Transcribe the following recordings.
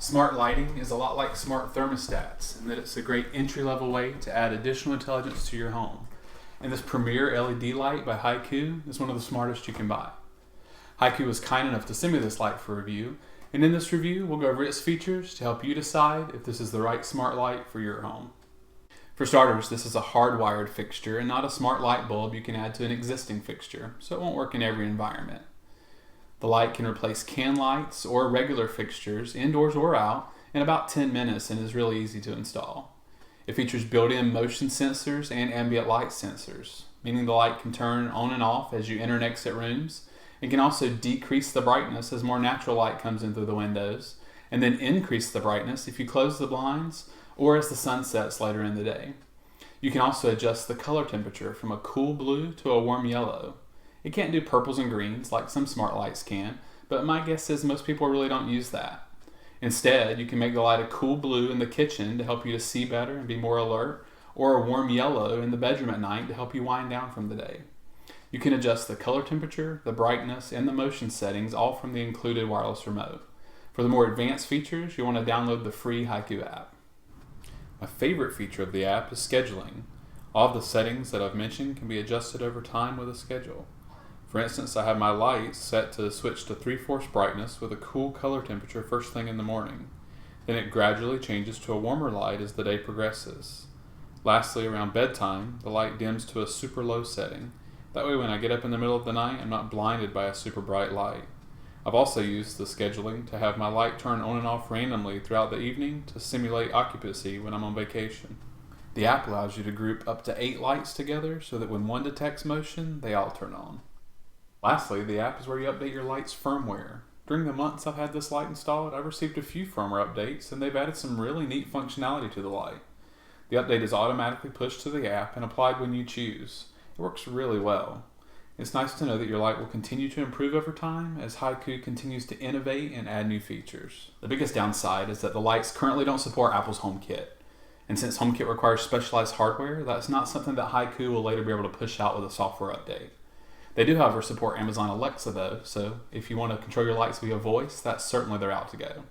Smart lighting is a lot like smart thermostats in that it's a great entry-level way to add additional intelligence to your home. And this premier LED light by Haiku is one of the smartest you can buy. Haiku was kind enough to send me this light for review, and in this review we'll go over its features to help you decide if this is the right smart light for your home. For starters, this is a hardwired fixture and not a smart light bulb you can add to an existing fixture, so it won't work in every environment. The light can replace can lights or regular fixtures, indoors or out, in about 10 minutes and is really easy to install. It features built-in motion sensors and ambient light sensors, meaning the light can turn on and off as you enter and exit rooms. It can also decrease the brightness as more natural light comes in through the windows, and then increase the brightness if you close the blinds or as the sun sets later in the day. You can also adjust the color temperature from a cool blue to a warm yellow. It can't do purples and greens like some smart lights can, but my guess is most people really don't use that. Instead, you can make the light a cool blue in the kitchen to help you to see better and be more alert, or a warm yellow in the bedroom at night to help you wind down from the day. You can adjust the color temperature, the brightness, and the motion settings all from the included wireless remote. For the more advanced features, you'll want to download the free Haiku app. My favorite feature of the app is scheduling. All of the settings that I've mentioned can be adjusted over time with a schedule. For instance, I have my lights set to switch to 3/4 brightness with a cool color temperature first thing in the morning. Then it gradually changes to a warmer light as the day progresses. Lastly, around bedtime, the light dims to a super low setting. That way when I get up in the middle of the night, I'm not blinded by a super bright light. I've also used the scheduling to have my light turn on and off randomly throughout the evening to simulate occupancy when I'm on vacation. The app allows you to group up to 8 lights together so that when one detects motion, they all turn on. Lastly, the app is where you update your light's firmware. During the months I've had this light installed, I've received a few firmware updates, and they've added some really neat functionality to the light. The update is automatically pushed to the app and applied when you choose. It works really well. It's nice to know that your light will continue to improve over time as Haiku continues to innovate and add new features. The biggest downside is that the lights currently don't support Apple's Homekit. And since Homekit requires specialized hardware, that's not something that Haiku will later be able to push out with a software update. They do, however, support Amazon Alexa though, so if you want to control your lights via voice, that's certainly the route to go.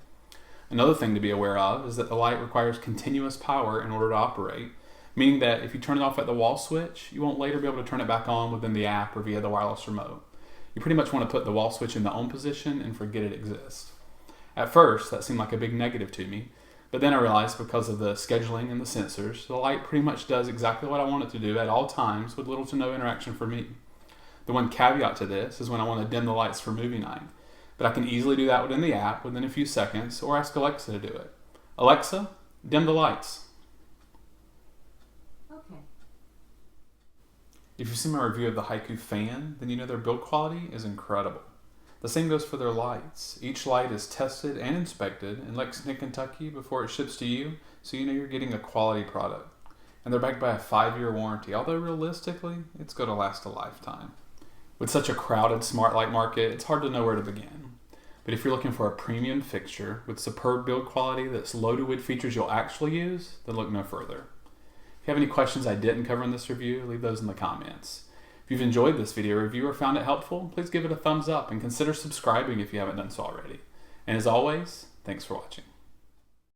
Another thing to be aware of is that the light requires continuous power in order to operate, meaning that if you turn it off at the wall switch, you won't later be able to turn it back on within the app or via the wireless remote. You pretty much want to put the wall switch in the on position and forget it exists. At first, that seemed like a big negative to me, but then I realized because of the scheduling and the sensors, the light pretty much does exactly what I want it to do at all times with little to no interaction for me. The one caveat to this is when I want to dim the lights for movie night, but I can easily do that within the app within a few seconds or ask Alexa to do it. Alexa, dim the lights. Okay. If you've seen my review of the Haiku fan, then you know their build quality is incredible. The same goes for their lights. Each light is tested and inspected in Lexington, Kentucky before it ships to you, so you know you're getting a quality product. And they're backed by a 5-year warranty, although realistically, it's going to last a lifetime. With such a crowded smart light market, it's hard to know where to begin. But if you're looking for a premium fixture with superb build quality that's loaded with features you'll actually use, then look no further. If you have any questions I didn't cover in this review, leave those in the comments. If you've enjoyed this video review or found it helpful, please give it a thumbs up and consider subscribing if you haven't done so already. And as always, thanks for watching.